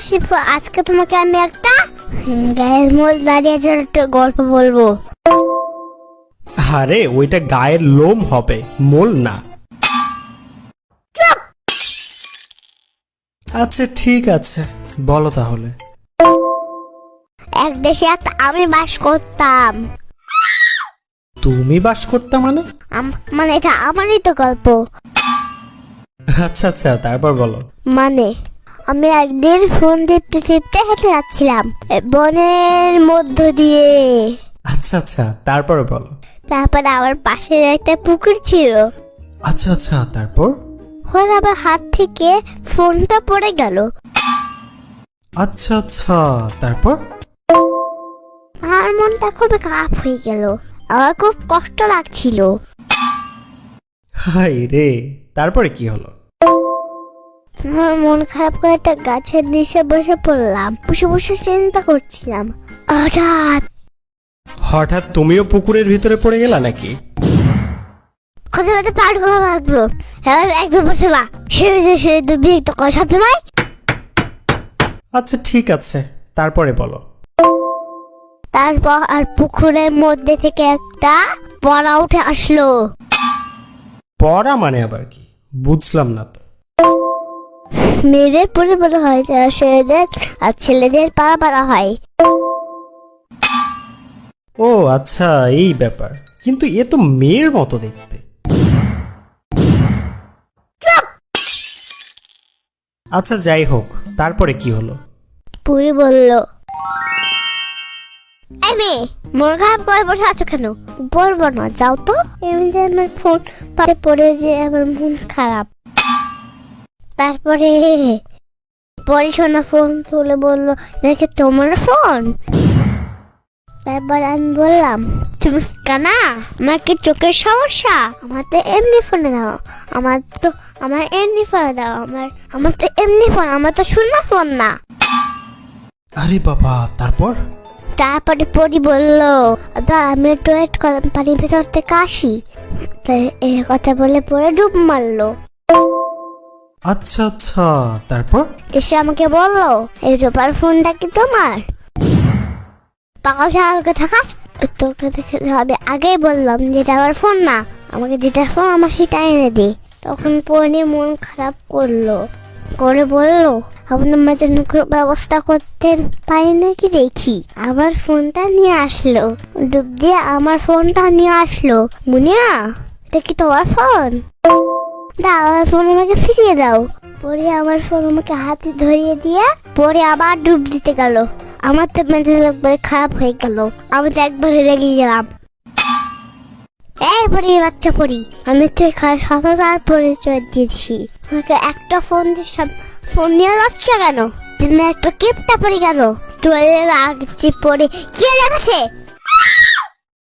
শিপু, আজকে তোমাকে আমি একটা গায়ের মোল দাঁড়িয়ে একটা গল্প বলবো। আরে ওইটা গায়ের লোম হবে, মোল না। আচ্ছা ঠিক আছে, বলো তাহলে। এক দেশে একটা আমি বাস করতাম। তুমি বাস করতে মানে? মানে এটা আমারই তো গল্প। আচ্ছা আচ্ছা, তারপর বলো। মানে আমি একদিন ফোন টিপতে টিপতে হেঁটে যাচ্ছিলাম বনের মধ্য দিয়ে। আচ্ছা আচ্ছা, তারপরে বলো। তারপর আমার পাশে একটা পুকুর ছিল। আচ্ছা আচ্ছা, তারপর? হঠাৎ আমার হাত থেকে ফোনটা পড়ে গেল। আচ্ছা আচ্ছা, তারপর? আমার মনটা খুব খারাপ হয়ে গেল, আমার খুব কষ্ট লাগছিল। হাই রে, তারপরে কি হলো? আমার মন খারাপ করে একটা গাছের নিচে বসে পড়লাম। বসে বসে চিন্তা করছিলাম। হঠাৎ তুমিও পুকুরের ভিতরে পড়ে গেলা নাকি? কথা বলতে পাঠ করা লাগলো। একদম বসে না, সে বিরক্ত করে সব সময়। আচ্ছা ঠিক আছে, তারপরে বলো। তারপর আর পুকুরের মধ্যে থেকে একটা পড়া উঠে আসলো। পড়া মানে আবার কি, বুঝলাম না তো। মেয়েদের পরে বড় হয়, ছেলেদের আর ছেলেদের পাড়া পাড়া হয়। ও আচ্ছা, এই ব্যাপার। কিন্তু এ তো মেয়ের মতো দেখতে। আচ্ছা যাই হোক, তারপরে কি হলো? পুরি বলল, এই মেয়ে, মন খারাপ করে বসে আছো কেন? বলবো না, যাও তো। এমনি আমার ফোন পাতে পড়ে যে আমার মন খারাপ। তারপরে পরিশোনা ফোন তুলে বললো, দেখে তোমার ফোন? তারপর আমি বললাম, তুমি কানা? আমার কি চোখের সমস্যা? আমার তো এমনি ফোনে দাও। আমার এমনি ফোনে দাও। আমার তো এমনি ফোন, আমার তো শূন্য ফোন না। আরে বাবা, তারপর? তারপরে পরি বলল, আমি একটু ওয়েট করলাম, পানির ভেতর থেকে আসি। তাই এই কথা বলে পরে ডুব মারলো। আচ্ছা আচ্ছা, তারপর? এসে আমাকে বললো, এই রূপার ফোনটা কি তোমার? পাগল ছাগলকে থাকাস, তোকে দেখে আমি আগেই বললাম যেটা আমার ফোন না, আমাকে যেটা ফোন আমার সেটা এনে দে। তখন পরি মন খারাপ করলো, করে বললো, আপনার মাঝে ব্যবস্থা করতে পারি নাকি দেখি। আমার ফোনটা নিয়ে আসলো, ডুব দিয়ে আমার ফোনটা নিয়ে আসলো। মুনিয়া, এটা কি তোমার ফোন? আমার ফোন আমাকে ফিরিয়ে দাও। পরে আমার ফোন আমাকে হাতে ধরিয়ে দিয়ে পরে আবার ডুব দিতে গেল। আমার তো মেজাজ একবারে খারাপ হয়ে গেল, আমি তো একবারে রেগে গেলাম। এই পরি, বাচ্চা পরি, আমি তো সততার পরিচয় দিয়েছি, আমাকে একটা ফোন দিয়ে সব ফোন নিয়ে যাচ্ছে কেন? তুমি একটা কিপটা পরি কেন? তোমার লাগছে পরে কি দেখাচ্ছে?